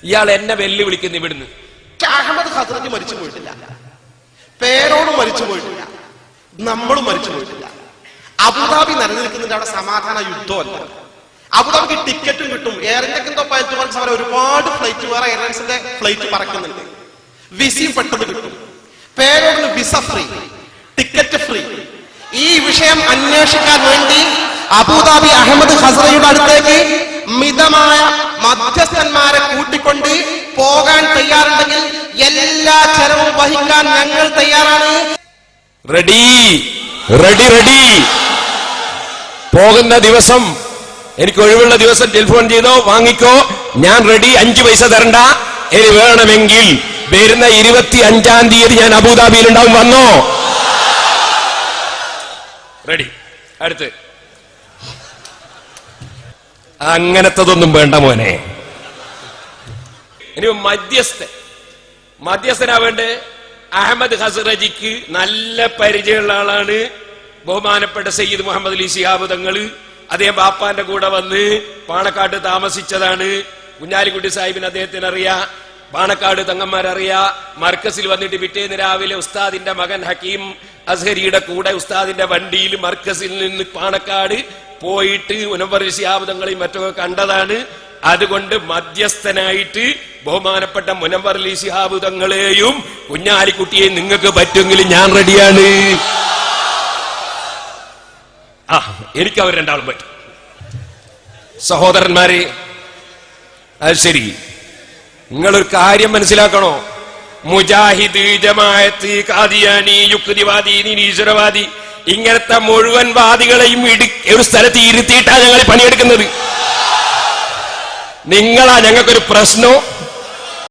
ഇയാൾ എന്നെ വെല്ലുവിളിക്കുന്നു ഇവിടുന്ന്. അഹമ്മദ് ഖസ്റജി മരിച്ചു പോയിട്ടില്ല, പേരോട് മരിച്ചു പോയിട്ടില്ല, നമ്മളും മരിച്ചു പോയിട്ടില്ല. അബുദാബി നിലനിൽക്കുന്നുണ്ട്, അവിടെ സമാധാന യുദ്ധമല്ല. അബുദാബിക്ക് ടിക്കറ്റും കിട്ടും. എയർ ഇന്ത്യക്കെന്തോ പൈലറ്റ് വർക്ക്സ് അവർ ഒരുപാട് ഫ്ലൈറ്റ്, വേറെ എയർലൈൻസിന്റെ ഫ്ലൈറ്റ് പറക്കുന്നുണ്ട്. വിസയും പെട്ടെന്ന് കിട്ടും. പേരോടിന് വിസ ഫ്രീ, ടിക്കറ്റ് ഫ്രീ. ഈ വിഷയം അന്വേഷിക്കാൻ വേണ്ടി അബുദാബി അഹമ്മദ് ഖസ്റജിയുടെ അടുത്തേക്ക് മിതമായ മധ്യസ്ഥന്മാരെ കൂട്ടിക്കൊണ്ട് പോകാൻ തയ്യാറുണ്ടെങ്കിൽ എല്ലാ ചെലവും വഹിക്കാൻ ഞങ്ങൾ തയ്യാറാണ്. Ready ready ready. പോകുന്ന ദിവസം എനിക്ക് ഒഴിവുള്ള ദിവസം ടെലിഫോൺ ചെയ്തോ, വാങ്ങിക്കോ, ഞാൻ റെഡി. 5 പൈസ തരണ്ട. ഇനി വേണമെങ്കിൽ വരുന്ന 25-ാം തീയതി ഞാൻ അബുദാബിയിൽ ഉണ്ടാവും. വന്നോ? റെഡി. അടുത്ത് അങ്ങനത്തതൊന്നും വേണ്ട മോനെ. ഇനി മധ്യസ്ഥനാ വേണ്ടേ? അഹമ്മദ് ഖസ്റജിക്ക് നല്ല പരിചയമുള്ള ആളാണ് ബഹുമാനപ്പെട്ട സയ്യിദ് മുഹമ്മദ് അലി ശിഹാബ് തങ്ങള്. അദ്ദേഹം ബാപ്പാന്റെ കൂടെ വന്ന് പാണക്കാട് താമസിച്ചതാണ്. കുഞ്ഞാലിക്കുട്ടി സാഹിബിന് അദ്ദേഹത്തിന് അറിയാം, പാണക്കാട് തങ്ങന്മാരറിയാ. മർക്കസിൽ വന്നിട്ട് പിറ്റേന്ന് രാവിലെ ഉസ്താദിന്റെ മകൻ ഹക്കീം അസ്ഹരിയുടെ കൂടെ ഉസ്താദിന്റെ വണ്ടിയിൽ മർക്കസിൽ നിന്ന് പാണക്കാട് പോയിട്ട് മുനവ്വർ ശിഹാബ് തങ്ങളെയും മറ്റൊക്കെ കണ്ടതാണ്. അതുകൊണ്ട് മധ്യസ്ഥനായിട്ട് ബഹുമാനപ്പെട്ട മുനവ്വർ അലി ശിഹാബ് തങ്ങളെയും കുഞ്ഞാലിക്കുട്ടിയെയും നിങ്ങൾക്ക് പറ്റുമെങ്കിൽ ഞാൻ റെഡിയാണ്. എനിക്ക് അവർ രണ്ടാളും പറ്റും. സഹോദരന്മാരെ, അത് ശരി, നിങ്ങളൊരു കാര്യം മനസ്സിലാക്കണോ? മുജാഹിദ്, ജമാഅത്ത്, ഖാദിയാനി, യുക്തിവാദി, നിരീശ്വരവാദി, ഇങ്ങനത്തെ മുഴുവൻ വാദികളെയും ഒരു സ്ഥലത്ത് ഇരുത്തിയിട്ടാണ് ഞങ്ങൾ പണിയെടുക്കുന്നത്. നിങ്ങളാ ഞങ്ങൾക്കൊരു പ്രശ്നവും